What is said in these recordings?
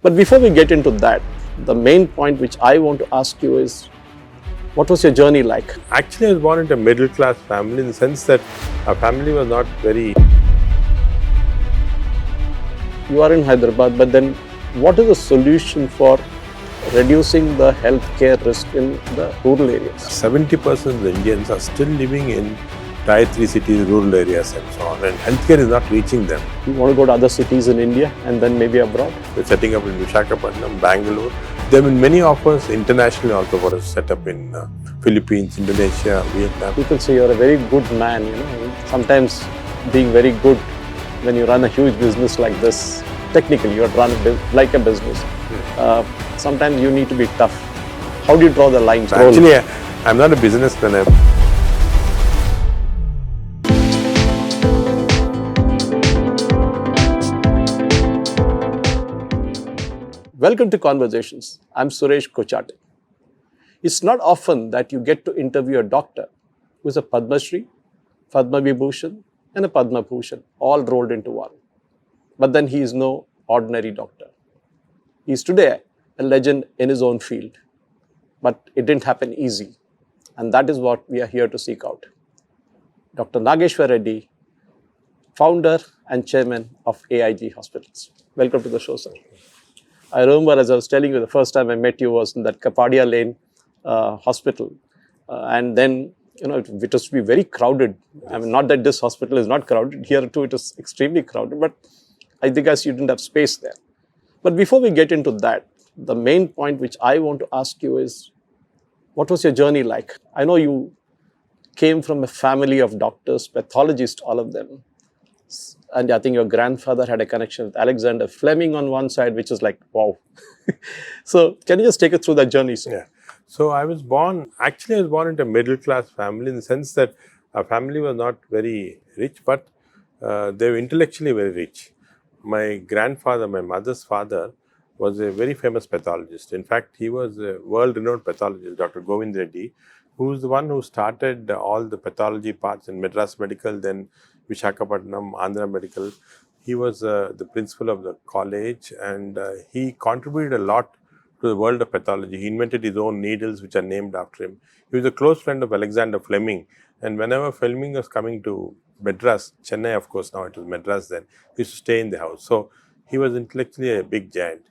But before we get into that, the main point which I want to ask you is, what was your journey like? Actually, I was born into a middle class family in the sense that our family was not very. You are in Hyderabad, but then what is the solution for reducing the healthcare risk in the rural areas? 70% of the Indians are still living in Tier 3 cities, rural areas and so on, and healthcare is not reaching them. You want to go to other cities in India and then maybe abroad? We're setting up in Vishakhapatnam, Bangalore. There have been many offers internationally also for us to set up in Philippines, Indonesia, Vietnam. People say you're a very good man, you know. Sometimes being very good when you run a huge business like this, technically you run like a business. Sometimes you need to be tough. How do you draw the line? Actually, I'm not a businessman. Welcome to Conversations. I'm Suresh Kochate. It's not often that you get to interview a doctor who is a Padma Shri, Padma Vibhushan, and a Padma Bhushan, all rolled into one. But then he is no ordinary doctor. He is today a legend in his own field. But it didn't happen easy. And that is what we are here to seek out. Dr. Nageshwar Reddy, founder and chairman of AIG Hospitals. Welcome to the show, sir. I remember, as I was telling you, the first time I met you was in that Kapadia Lane hospital. And then, you know, it was to be very crowded. Yes. I mean, not that this hospital is not crowded. Here too, it was extremely crowded. But I think as you didn't have space there. But before we get into that, the main point which I want to ask you is, what was your journey like? I know you came from a family of doctors, pathologists, all of them. And I think your grandfather had a connection with Alexander Fleming on one side, which is like, wow. So can you just take us through that journey, sir? Yeah. So I was born into a middle class family in the sense that our family was not very rich, but they were intellectually very rich. My grandfather, my mother's father, was a very famous pathologist. In fact, he was a world-renowned pathologist, Dr. Govind Reddy, who was the one who started all the pathology parts in Madras Medical, then Vishakhapatnam, Andhra Medical. He was the principal of the college, and he contributed a lot to the world of pathology. He invented his own needles, which are named after him. He was a close friend of Alexander Fleming, and whenever Fleming was coming to Madras, Chennai, of course, now it was Madras then, he used to stay in the house. So he was intellectually a big giant.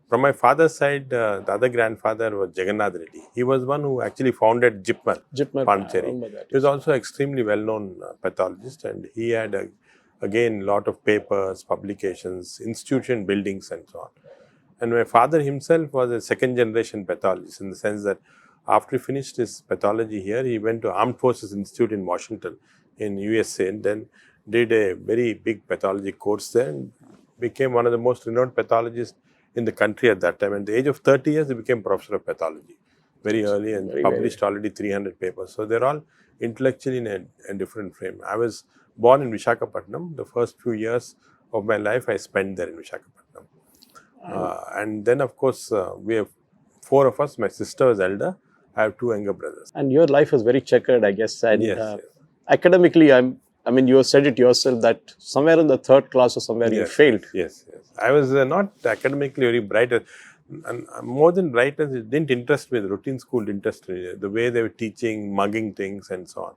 From my father's side, the other grandfather was Jagannath Reddy. He was one who actually founded JIPMER, Pondicherry. He was also extremely well-known pathologist, and he had, again, a lot of papers, publications, institution buildings, and so on. And my father himself was a second-generation pathologist in the sense that after he finished his pathology here, he went to Armed Forces Institute in Washington, in USA, and then did a very big pathology course there and became one of the most renowned pathologists in the country at that time. At the age of 30 years, he became professor of pathology very early and published already 300 papers. So they're all intellectually in a different frame. I was born in Vishakhapatnam. The first few years of my life, I spent there in Vishakhapatnam. And then, of course, we have four of us. My sister was elder. I have two younger brothers. And your life was very checkered, I guess. And yes. Academically, I mean, you said it yourself that somewhere in the third class or somewhere you failed. Yes. I was not academically very bright. And more than bright, it didn't interest me. The routine school didn't interest me. The way they were teaching, mugging things and so on.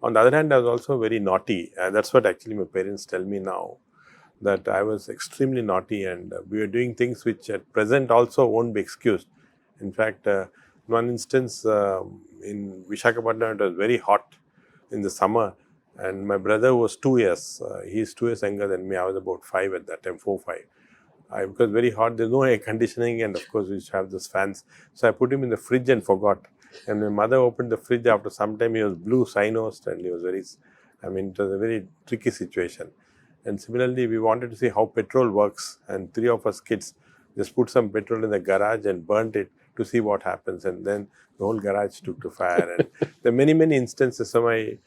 On the other hand, I was also very naughty. That's what actually my parents tell me now, that I was extremely naughty and we were doing things which at present also won't be excused. In fact, one instance in Vishakhapatnam, it was very hot in the summer. And my brother was 2 years. He's 2 years younger than me. I was about 5 at that time, 4, 5. Because very hot, there's no air conditioning, and of course we used to have those fans. So I put him in the fridge and forgot. And my mother opened the fridge after some time. He was blue cynosed, and he was very, it was a very tricky situation. And similarly, we wanted to see how petrol works. And 3 of us kids just put some petrol in the garage and burnt it to see what happens. And then the whole garage took to fire. And there are many, many instances. So my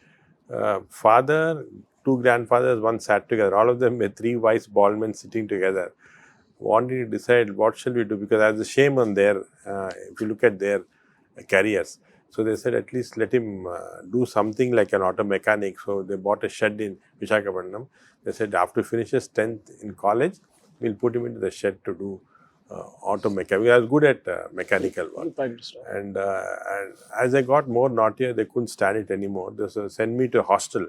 father, 2 grandfathers, one sat together. All of them were 3 wise bald men sitting together, wanting to decide what shall we do, because I was a shame on their, if you look at their careers. So they said, at least let him do something like an auto mechanic. So they bought a shed in Vishakhapatnam. They said, after he finishes 10th in college, we'll put him into the shed to do auto mechanic. I was good at mechanical work. And as I got more naughtier, they couldn't stand it anymore. They sent me to a hostel.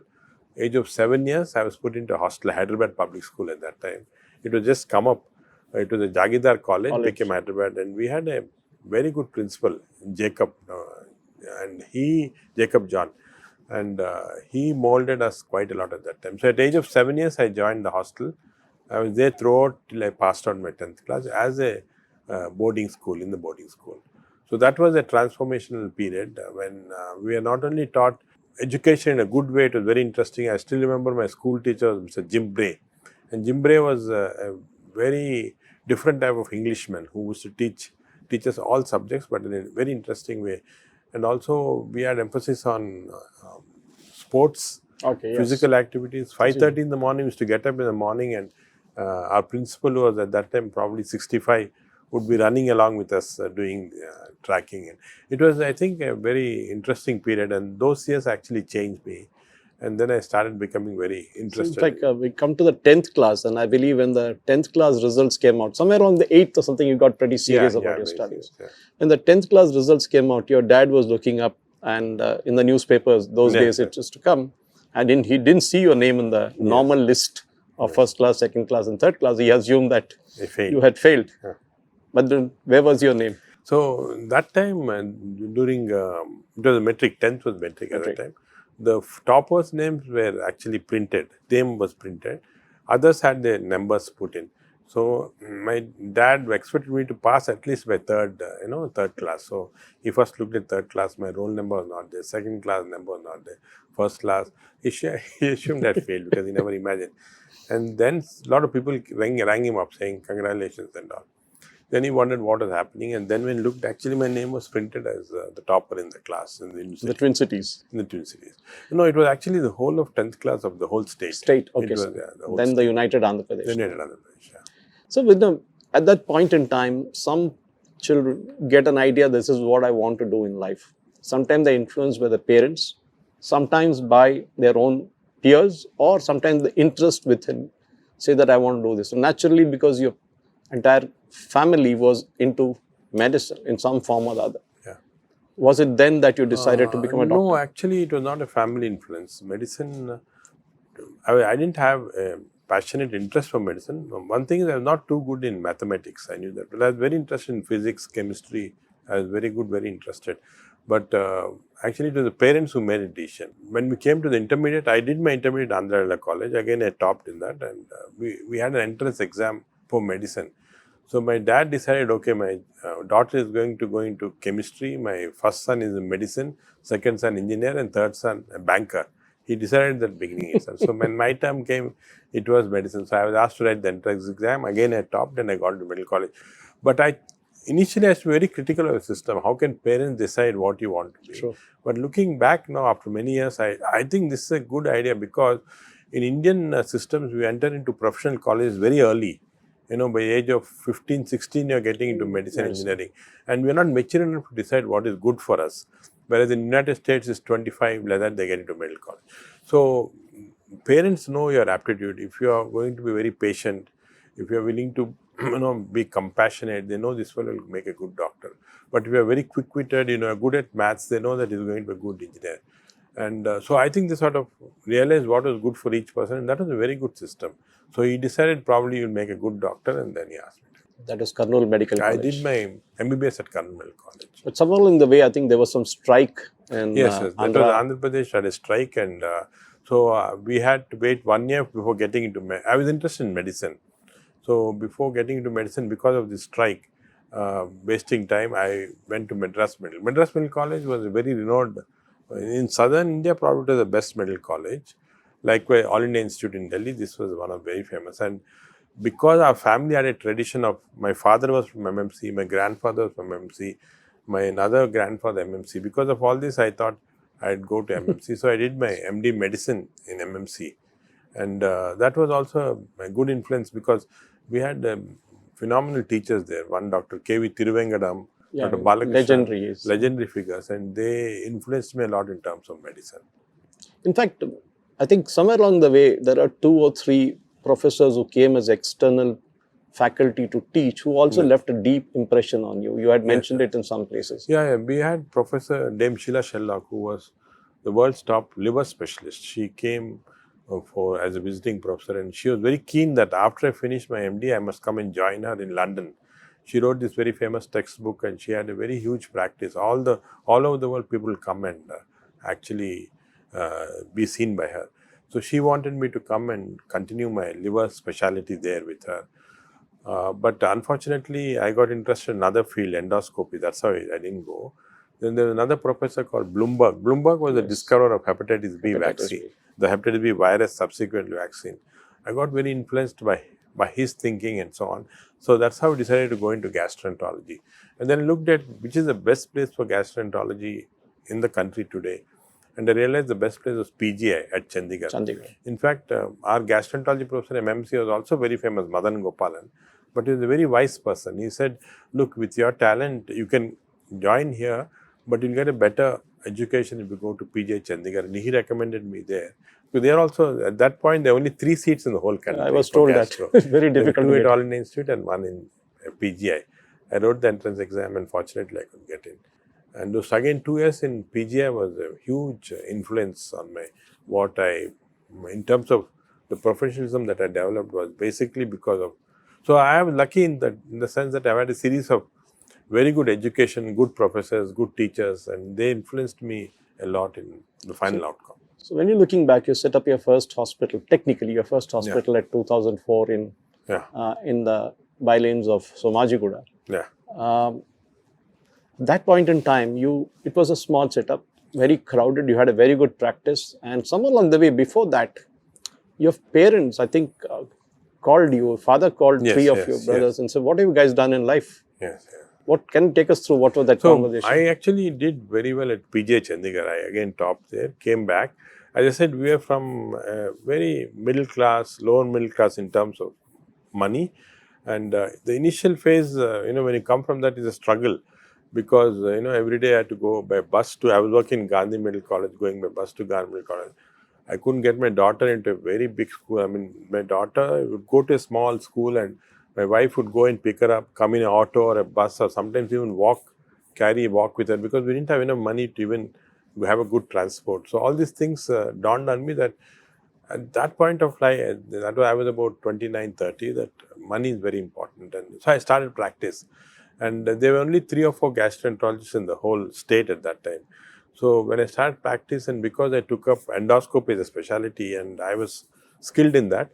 Age of 7 years, I was put into a hostel, Hyderabad Public School at that time. It was just come up. It was a Jagidar college, became Hyderabad, and we had a very good principal, Jacob, Jacob John, and he molded us quite a lot at that time. So at the age of 7 years, I joined the hostel. I was there throughout till I passed out my 10th class as a boarding school, in the boarding school. So that was a transformational period when we are not only taught education in a good way. It was very interesting. I still remember my school teacher was Mr. Jim Bray. And Jim Bray was a very different type of Englishman who used to teach us all subjects, but in a very interesting way. And also we had emphasis on sports, physical activities. 5:30 in the morning, we used to get up in the morning, and our principal, who was at that time probably 65, would be running along with us doing tracking. And it was, I think, a very interesting period, and those years actually changed me. And then I started becoming very interested. So it's like we come to the 10th class, and I believe when the 10th class results came out, somewhere around the 8th or something, you got pretty serious about your studies. When the 10th class results came out, your dad was looking up, and in the newspapers, those days it used to come, and he didn't see your name in the normal list of first class, second class, and third class. He assumed that you had failed. But then, where was your name? So that time, during it was a metric, 10th was metric at that time. The toppers' names were actually printed. Name was printed. Others had their numbers put in. So my dad expected me to pass at least by third class. So he first looked at third class. My roll number was not there. Second class number was not there. First class, he assumed I failed because he never imagined. And then a lot of people rang him up saying congratulations and all. Then he wondered what was happening, and then when he looked, actually my name was printed as the topper in the class in the university. The Twin Cities. In the Twin Cities. No, it was actually the whole of 10th class of the whole state. Okay. Was, then state. The United Andhra Pradesh. The United Andhra Pradesh, yeah. So at that point in time, some children get an idea, this is what I want to do in life. Sometimes they're influenced by the parents, sometimes by their own peers, or sometimes the interest within say that I want to do this. So naturally, because your entire family was into medicine in some form or the other. Yeah. Was it then that you decided to become a doctor? No, actually it was not a family influence. Medicine, I didn't have a passionate interest for medicine. One thing is I was not too good in mathematics. I knew that. But I was very interested in physics, chemistry. I was very very interested. But actually it was the parents who made a decision. When we came to the intermediate, I did my intermediate at Andhra College. Again, I topped in that. And we had an entrance exam for medicine. So my dad decided, okay, my daughter is going to go into chemistry. My first son is in medicine, second son engineer, and third son a banker. He decided that beginning itself. So when my term came, it was medicine. So I was asked to write the entrance exam. Again, I topped and I got into medical college. But initially I was very critical of the system. How can parents decide what you want to be? Sure. But looking back now, after many years, I think this is a good idea, because in Indian systems, we enter into professional colleges very early. By the age of 15, 16, you're getting into medicine, engineering. And we're not mature enough to decide what is good for us. Whereas in the United States, it's 25, like that, they get into medical college. So parents know your aptitude. If you are going to be very patient, if you are willing to be compassionate, they know this fellow will make a good doctor. But if you are very quick-witted, good at maths, they know that he's going to be a good engineer. And so I think they sort of realized what was good for each person, and that was a very good system. So he decided probably you'll make a good doctor, and then he asked me. That was Kurnool Medical College. I did my MBBS at Kurnool Medical College. But somewhere along the way, I think there was some strike in Yes, that was Andhra Pradesh had a strike, and so we had to wait 1 year before getting into I was interested in medicine. So before getting into medicine, because of this strike, wasting time, I went to Madras Medical College was a very renowned, in southern India, probably the best medical college. Likewise, All India Institute in Delhi, this was one of very famous. And because our family had a tradition of, my father was from MMC, my grandfather was from MMC, my another grandfather MMC. Because of all this, I thought I'd go to MMC. So I did my MD medicine in MMC. And that was also a good influence, because we had phenomenal teachers there. One Dr. K.V. Thiruvengadam, Dr. Balakrishnan, legendary figures, and they influenced me a lot in terms of medicine. In fact, I think somewhere along the way, there are 2 or 3 professors who came as external faculty to teach who also left a deep impression on you. You had mentioned it in some places. Yeah, we had Professor Dame Sheila Sherlock, who was the world's top liver specialist. She came as a visiting professor, and she was very keen that after I finished my MD, I must come and join her in London. She wrote this very famous textbook, and she had a very huge practice. All over the world, people come and actually be seen by her. So she wanted me to come and continue my liver specialty there with her. But unfortunately, I got interested in another field, endoscopy. That's how I didn't go. Then there's another professor called Bloomberg. Bloomberg was the discoverer of hepatitis B vaccine, the hepatitis B virus subsequently vaccine. I got very influenced by his thinking and so on. So that's how I decided to go into gastroenterology. And then looked at which is the best place for gastroenterology in the country today. And I realized the best place was PGI at Chandigarh. In fact, our gastroenterology professor MMC was also very famous, Madan Gopalan. But he was a very wise person. He said, look, with your talent, you can join here, but you'll get a better education if you go to PGI Chandigarh. And he recommended me there. So there also, at that point, there were only 3 seats in the whole country. I was told gastro. That. Very difficult. 2 at All India Institute and 1 in PGI. I wrote the entrance exam and fortunately I could get in. And those again 2 years in PGI was a huge influence on in terms of the professionalism that I developed was basically because of. So I am lucky in the sense that I've had a series of very good education, good professors, good teachers, and they influenced me a lot in the final outcome. So when you're looking back, you set up your first hospital, technically your first hospital at 2004 in the bylanes of Somajiguda. That point in time, it was a small setup, very crowded. You had a very good practice, and somewhere along the way before that, your parents, I think, called you. Father called 3 of your brothers and said, "What have you guys done in life?" What can you take us through? What was that conversation? I actually did very well at PJ Chandigarh. I again topped there, came back. As I said, we are from very middle class, lower middle class in terms of money, and the initial phase, when you come from that, is a struggle. Because, every day I had to go by bus I was working in Gandhi Middle College, going by bus to Gandhi Middle College. I couldn't get my daughter into a very big school. I mean, my daughter would go to a small school and my wife would go and pick her up, come in an auto or a bus, or sometimes even walk with her, because we didn't have enough money to even have a good transport. So all these things dawned on me that at that point of life, I was about 29, 30, that money is very important. And so I started practice. And there were only 3 or 4 gastroenterologists in the whole state at that time. So when I started practice, and because I took up endoscopy as a specialty and I was skilled in that,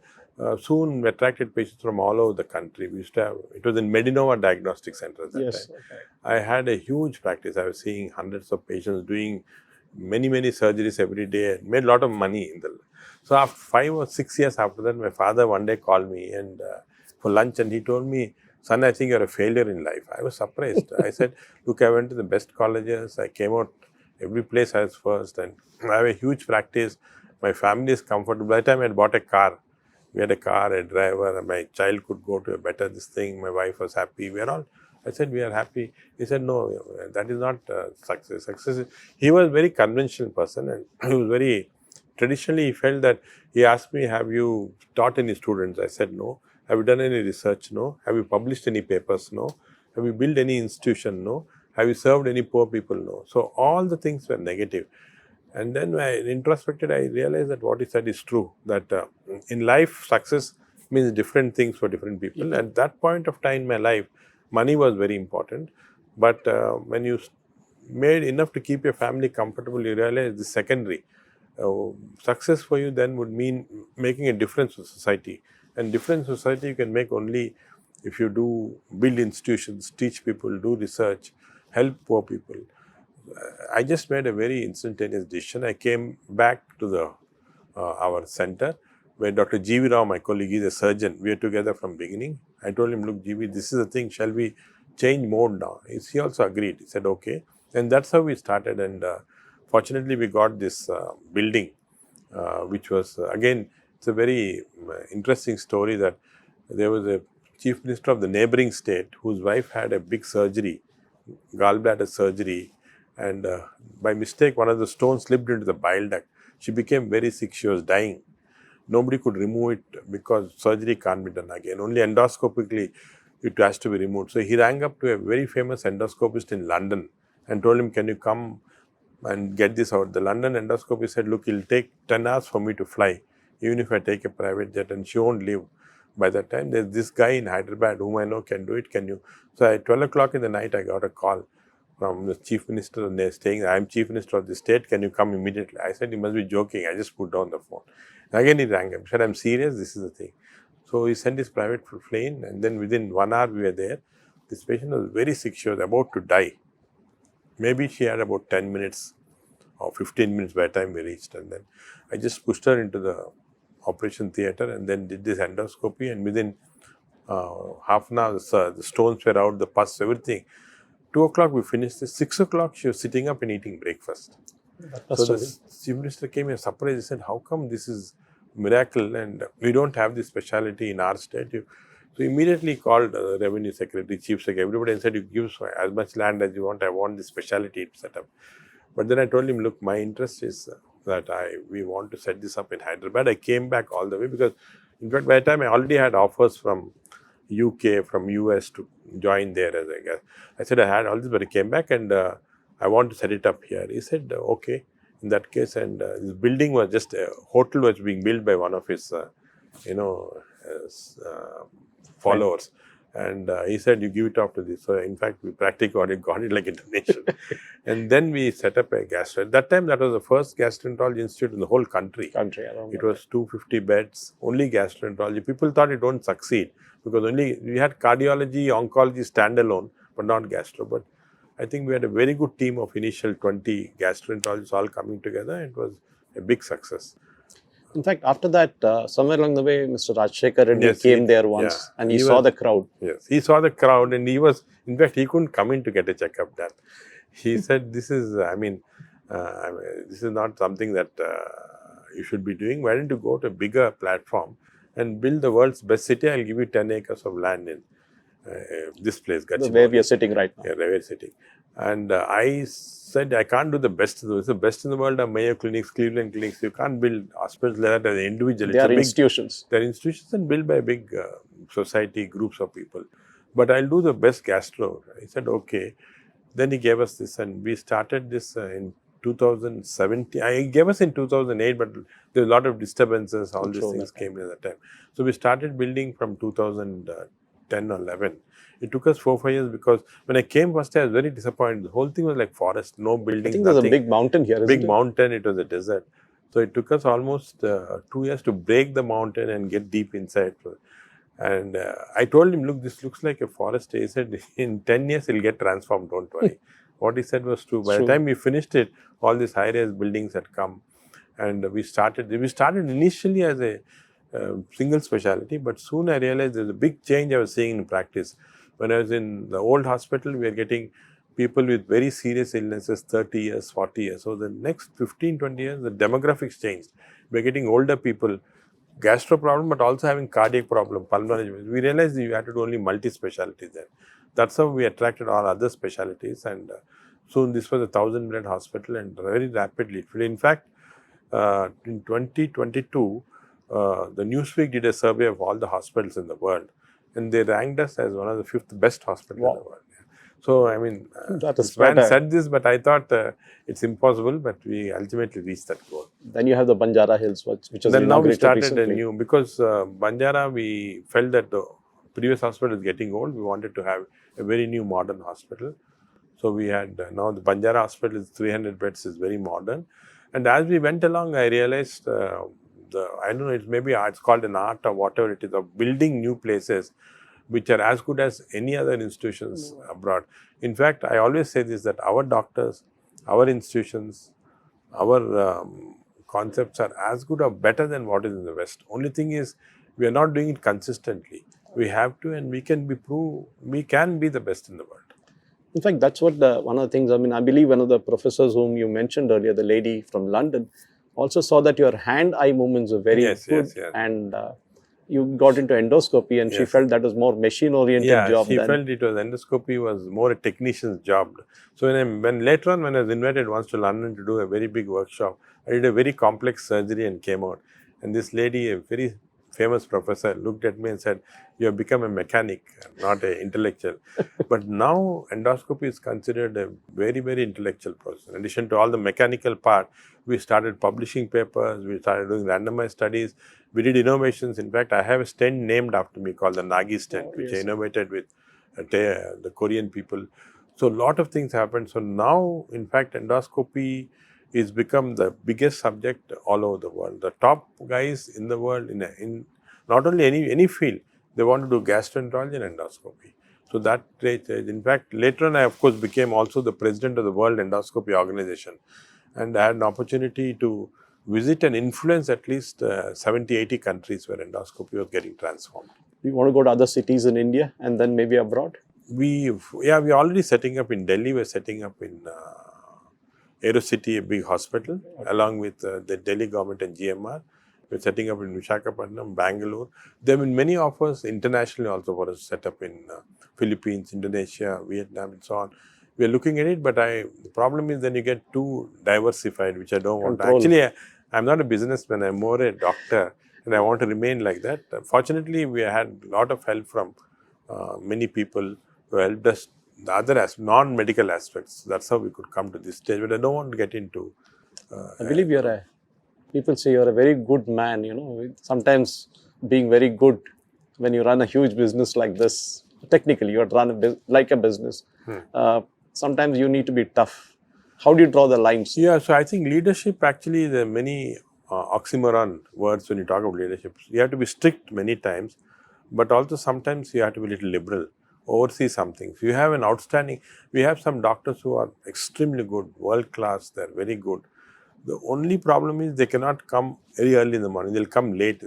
soon we attracted patients from all over the country. We used to have, it was in Medinova Diagnostic Center at that time. I had a huge practice. I was seeing hundreds of patients, doing many surgeries every day, and made a lot of money So after 5 or 6 years after that, my father one day called me and for lunch, and he told me, "Son, I think you're a failure in life." I was surprised. I said, "Look, I went to the best colleges. I came out every place I was first, and I have a huge practice. My family is comfortable." By the time I had bought a car, we had a car, a driver, and my child could go to a better this thing. My wife was happy. I said, "We are happy." He said, "No, that is not success. He was a very conventional person, and he was very traditionally. He felt that he asked me, "Have you taught any students?" I said, "No." "Have you done any research?" "No." "Have you published any papers?" "No." "Have you built any institution?" "No." "Have you served any poor people?" "No." So all the things were negative. And then when I introspected, I realized that what he said is true, that in life, success means different things for different people. At that point of time in my life, money was very important. But when you made enough to keep your family comfortable, you realize this secondary. Success for you then would mean making a difference to society. And different society you can make only if you build institutions, teach people, do research, help poor people. I just made a very instantaneous decision. I came back to our center where Dr. G.V. Rao, my colleague, is a surgeon. We are together from beginning. I told him, "Look, G.V., this is the thing. Shall we change mode now?" He also agreed. He said, "Okay." And that's how we started. And fortunately, we got this building, which was, again, it's a very interesting story that there was a chief minister of the neighboring state whose wife had a big surgery, gallbladder surgery, and by mistake, one of the stones slipped into the bile duct. She became very sick. She was dying. nobody could remove it because surgery can't be done again. Only endoscopically it has to be removed. So he rang up to a very famous endoscopist in London and told him, can you come and get this out? The London endoscopist said, look, it'll take 10 hours for me to fly, even if I take a private jet, and she won't leave. By that time, there's this guy in Hyderabad whom I know can do it. Can you? So at 12 o'clock in the night, I got a call from the chief minister, and they're saying, I'm chief minister of the state, can you come immediately? I said, you must be joking. I just put down the phone. Again, he rang him, said, I'm serious, this is the thing. So he sent his private plane, and then within 1 hour we were there. This patient was very sick, she was about to die. Maybe she had about 10 minutes or 15 minutes by the time we reached, and then I just pushed her into the operation theatre and then did this endoscopy, and within half an hour the stones were out, the pus, everything. 2 o'clock we finished this. 6 o'clock she was sitting up and eating breakfast. So the chief minister came here surprised. He said, how come this is miracle and we don't have this specialty in our state? So immediately called the revenue secretary, chief secretary, everybody, and said, you give as much land as you want, I want this specialty set up. But then I told him, look, my interest is that we want to set this up in Hyderabad. I came back all the way because, in fact, by the time I already had offers from UK, from US to join there as I guess. I said I had all this, but I came back and I want to set it up here. He said, okay, in that case, and this building was just a hotel was being built by one of his, followers. And he said, you give it off to this. So, in fact, we practically got it like a donation. And then we set up a gastro. At that time, that was the first gastroenterology institute in the whole country. It was 250 beds, only gastroenterology. People thought it won't succeed because only we had cardiology, oncology standalone, but not gastro. But I think we had a very good team of initial 20 gastroenterologists all coming together. It was a big success. In fact, after that, somewhere along the way, Mr. Rajshekhar Reddy came there once and he saw the crowd. Yes, he saw the crowd and he was, in fact, he couldn't come in to get a checkup done. He said, this is, this is not something that you should be doing. Why don't you go to a bigger platform and build the world's best city? I'll give you 10 acres of land in this place, where we are sitting right now. Yeah, where we are sitting. And I said, I can't do the best. The best in the world are Mayo clinics, Cleveland clinics. You can't build hospitals like that as an individual. They are institutions. They are institutions and built by big society, groups of people. But I'll do the best gastro. He said, okay. Then he gave us this and we started this in 2017. He gave us in 2008, but there was a lot of disturbances. All these things came in at that time. So we started building from 2010 or 11. It took us 4-5 years because when I came first, I was very disappointed. The whole thing was like forest, no buildings. I think there's a big mountain here, isn't it? Big mountain, it was a desert. So it took us almost 2 years to break the mountain and get deep inside. And I told him, look, this looks like a forest. He said, in 10 years, it'll get transformed, don't worry. What he said was true. By the time we finished it, all these high-rise buildings had come. And we started initially as a single specialty, but soon I realized there's a big change I was seeing in practice. When I was in the old hospital, we were getting people with very serious illnesses, 30 years, 40 years. So the next 15, 20 years, the demographics changed. We're getting older people, gastro problem, but also having cardiac problem, pulmonary. We realized you had to do only multi-specialties then. That's how we attracted all other specialties. And soon this was a 1,000-bed hospital and very rapidly. In fact, in 2022, the Newsweek did a survey of all the hospitals in the world. And they ranked us as one of the 5th best hospitals in the world. So, I mean, this man said this, but I thought it's impossible, but we ultimately reached that goal. Then you have the Banjara Hills, which was then now we started recently. a new, because Banjara, we felt that the previous hospital is getting old. We wanted to have a very new modern hospital. So we had, now the Banjara hospital is 300 beds, is very modern. And as we went along, I realized, I don't know, it's called an art or whatever it is, of building new places which are as good as any other institutions abroad. In fact, I always say this, that our doctors, our institutions, our concepts are as good or better than what is in the West. Only thing is, we are not doing it consistently. We have to, and we can be the best in the world. In fact, that's what one of the things, I believe one of the professors whom you mentioned earlier, the lady from London, also saw that your hand-eye movements were very good. Yes. And you got into endoscopy and she felt that was more machine-oriented job. She felt it was endoscopy was more a technician's job. So when later on, when I was invited once to London to do a very big workshop, I did a very complex surgery and came out. And this lady, a very famous professor, looked at me and said, "You have become a mechanic, not an intellectual." But now endoscopy is considered a very, very intellectual process. In addition to all the mechanical part, we started publishing papers, we started doing randomized studies, we did innovations. In fact, I have a stent named after me called the Nagi stent, which I innovated with the Korean people. So a lot of things happened. So now, in fact, endoscopy is become the biggest subject all over the world. The top guys in the world, in not only any field, they want to do gastroenterology and endoscopy. So that, in fact, later on I of course became also the president of the World Endoscopy Organization, and I had an opportunity to visit and influence at least 70, 80 countries where endoscopy was getting transformed. We want to go to other cities in India and then maybe abroad? We're already setting up in Delhi, we're setting up in Aerocity, a big hospital, along with the Delhi government and GMR. We're setting up in Vishakhapatnam, Bangalore. There have been many offers internationally also for us to set up in Philippines, Indonesia, Vietnam, and so on. We're looking at it, but the problem is then you get too diversified, which I don't want. Actually, I'm not a businessman, I'm more a doctor, and I want to remain like that. Fortunately, we had a lot of help from many people who helped us, the other non-medical aspects. That's how we could come to this stage, but I don't want to get into... I believe people say you're a very good man, sometimes being very good when you run a huge business like this, technically you run like a business, sometimes you need to be tough. How do you draw the lines? Yeah, so I think leadership, actually there are many oxymoron words when you talk about leadership. You have to be strict many times, but also sometimes you have to be a little liberal, oversee something. So you have an outstanding, we have some doctors who are extremely good, world class, they're very good. The only problem is they cannot come very early in the morning. They'll come late.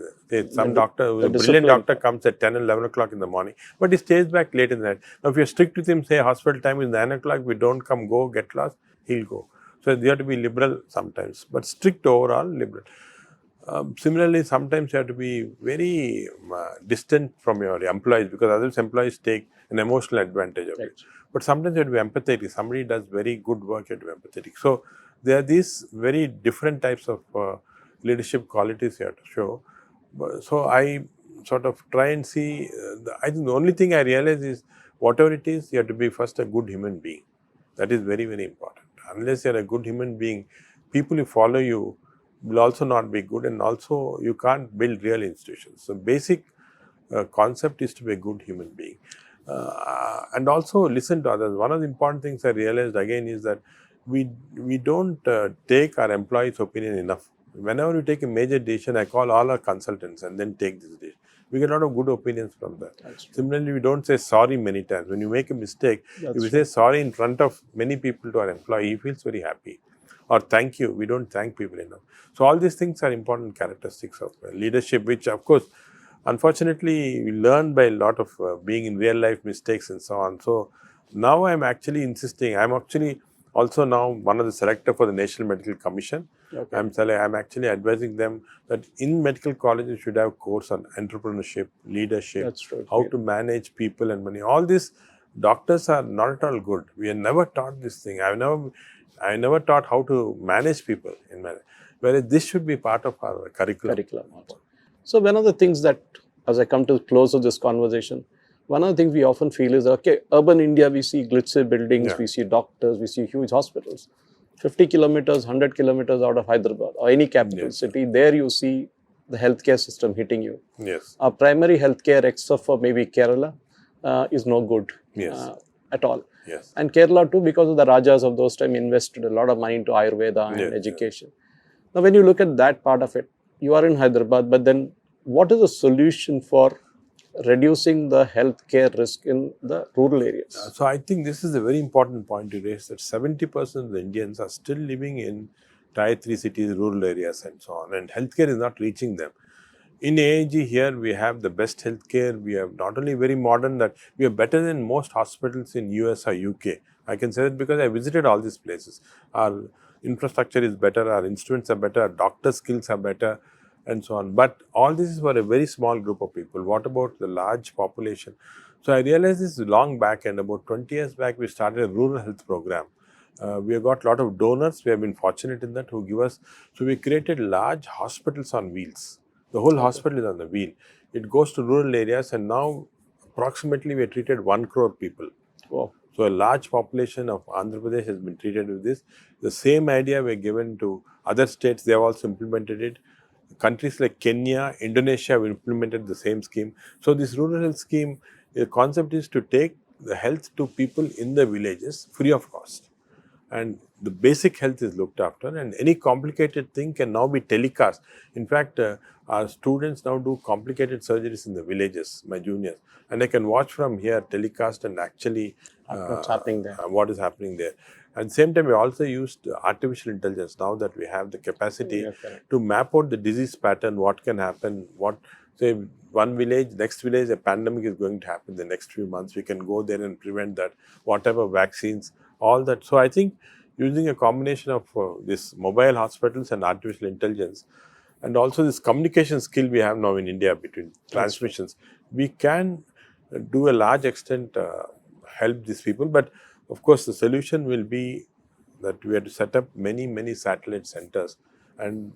Some doctor, a brilliant doctor, comes at 10 and 11 o'clock in the morning, but he stays back late in the night. Now, if you're strict with him, say hospital time is 9 o'clock, we don't come, go, get lost, he'll go. So you have to be liberal sometimes, but strict overall, liberal. Similarly, sometimes you have to be very distant from your employees, because otherwise employees take an emotional advantage of it. But sometimes you have to be empathetic. Somebody does very good work, you have to be empathetic. So there are these very different types of leadership qualities you have to show. So I sort of try and see, I think the only thing I realize is whatever it is, you have to be first a good human being. That is very, very important. Unless you're a good human being, people who follow you will also not be good, and also you can't build real institutions. So basic concept is to be a good human being. And also listen to others. One of the important things I realized again is that we don't take our employees' opinion enough. Whenever we take a major decision, I call all our consultants and then take this decision. We get a lot of good opinions from that. Similarly, we don't say sorry many times. When you make a mistake, if we say sorry in front of many people to our employee, he feels very happy. Or thank you, we don't thank people enough. So all these things are important characteristics of leadership, which of course, unfortunately, we learn by a lot of being in real life mistakes and so on. So now I'm actually insisting, I'm actually also now one of the selector for the National Medical Commission. I'm actually advising them that in medical colleges should have course on entrepreneurship, leadership, how to manage people and money. All these doctors are not at all good. We are never taught this thing. I never taught how to manage people in management. Whereas this should be part of our curriculum. So one of the things that, as I come to the close of this conversation, one of the things we often feel is, okay, urban India, we see glitzy buildings, we see doctors, we see huge hospitals. 50 kilometers, 100 kilometers out of Hyderabad or any capital city, there you see the healthcare system hitting you. Our primary healthcare, except for maybe Kerala, is no good at all. And Kerala too, because of the Rajas of those time, invested a lot of money into Ayurveda and education. Now, when you look at that part of it, you are in Hyderabad, but then what is the solution for reducing the healthcare risk in the rural areas? So I think this is a very important point to raise, that 70% of the Indians are still living in Tier 3 cities, rural areas and so on, and healthcare is not reaching them. In AIG here, we have the best healthcare. We have not only very modern, that we are better than most hospitals in US or UK. I can say that because I visited all these places. Our infrastructure is better, our instruments are better, our doctor skills are better, and so on. But all this is for a very small group of people. What about the large population? So I realized this long back, and about 20 years back, we started a rural health program. We have got a lot of donors. We have been fortunate in that, who give us. So we created large hospitals on wheels. The whole hospital is on the wheel. It goes to rural areas, and now approximately we have treated 1 crore people. Wow. So a large population of Andhra Pradesh has been treated with this. The same idea we given to other states. They have also implemented it. Countries like Kenya, Indonesia have implemented the same scheme. So this rural health scheme, the concept is to take the health to people in the villages free of cost. And the basic health is looked after, and any complicated thing can now be telecast. In fact, our students now do complicated surgeries in the villages, my juniors, and they can watch from here, telecast, and actually What's happening there? What is happening there. At the same time, we also used artificial intelligence. Now that we have the capacity Yeah, correct. to map out the disease pattern, what can happen, what, say, one village, next village, a pandemic is going to happen the next few months. We can go there and prevent that, whatever vaccines, all that. So I think using a combination of this mobile hospitals and artificial intelligence, and also this communication skill we have now in India between transmissions, we can do a large extent help these people. But of course, the solution will be that we have to set up many satellite centers, and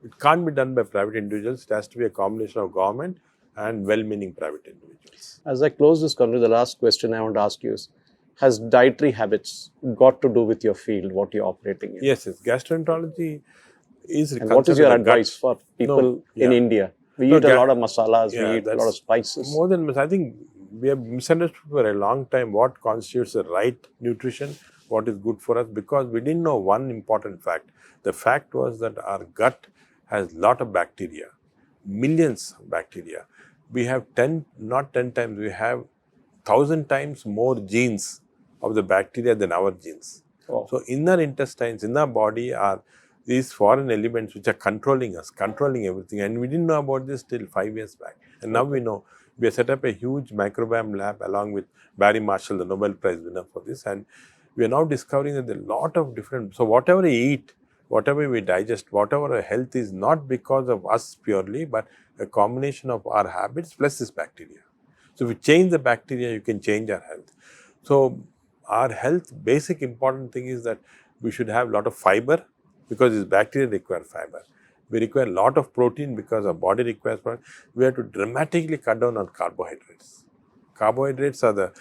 it can't be done by private individuals. It has to be a combination of government and well-meaning private individuals. As I close this conversation, the last question I want to ask you is, has dietary habits got to do with your field, what you're operating in? Yes, gastroenterology is. And what is your advice for people in India? We eat a lot of masalas, we eat a lot of spices. More than, I think we have misunderstood for a long time what constitutes the right nutrition, what is good for us, because we didn't know one important fact. The fact was that our gut has a lot of bacteria, millions of bacteria. We have not 10 times, we have 1,000 times more genes of the bacteria than our genes. Oh. So in our intestines, in our body are these foreign elements which are controlling us, controlling everything. And we didn't know about this till 5 years back. And now we know. We have set up a huge microbiome lab along with Barry Marshall, the Nobel Prize winner for this. And we are now discovering that there are a lot of different, so whatever we eat, whatever we digest, whatever our health is not because of us purely, but a combination of our habits plus this bacteria. So if we change the bacteria, you can change our health. So our health, basic important thing is that we should have a lot of fiber, because these bacteria require fiber. We require a lot of protein because our body requires protein. We have to dramatically cut down on carbohydrates. Carbohydrates are the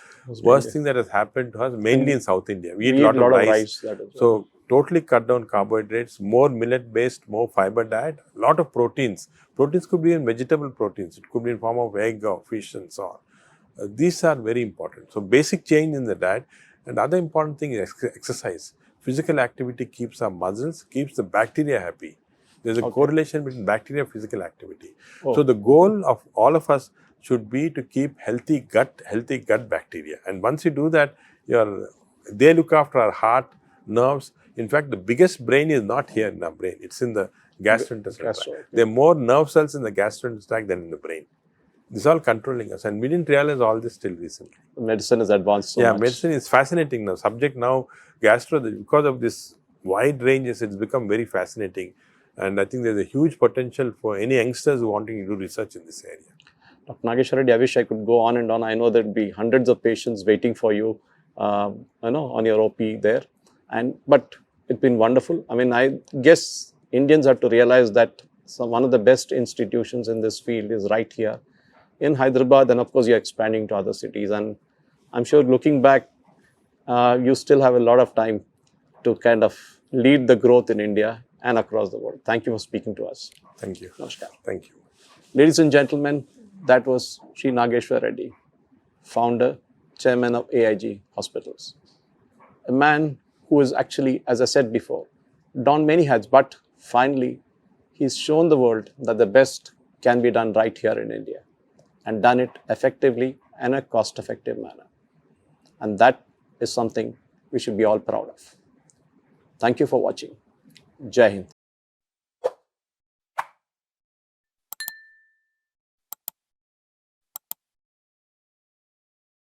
worst thing that has happened to us, mainly in South India. We eat a lot of rice. So totally cut down carbohydrates, more millet-based, more fiber diet, a lot of proteins. Proteins could be in vegetable proteins. It could be in form of egg or fish and so on. These are very important. So basic change in the diet. And other important thing is exercise. Physical activity keeps our muscles, keeps the bacteria happy. There's a correlation between bacteria and physical activity. So the goal of all of us should be to keep healthy gut bacteria. And once you do that, they look after our heart, nerves. In fact, the biggest brain is not here in our brain. It's in the gastrointestinal tract. There are more nerve cells in the gastrointestinal tract than in the brain. This is all controlling us, and we didn't realize all this till recently. Medicine has advanced so much. Medicine is fascinating now. Subject now, gastro, because of this wide ranges, it's become very fascinating. And I think there's a huge potential for any youngsters who wanting to do research in this area. Dr. Nageshwar Reddy, I wish I could go on and on. I know there'd be hundreds of patients waiting for you, on your OP there. But it's been wonderful. I mean, I guess Indians have to realize that one of the best institutions in this field is right here in Hyderabad, and of course you're expanding to other cities. And I'm sure looking back, you still have a lot of time to kind of lead the growth in India and across the world. Thank you for speaking to us. Thank you. Namaskar. Thank you. Ladies and gentlemen, that was Shri Nageshwar Reddy, founder, chairman of AIG Hospitals. A man who is actually, as I said before, donned many hats, but finally, he's shown the world that the best can be done right here in India, and done it effectively and a cost-effective manner. And that is something we should be all proud of. Thank you for watching. Jai Hind.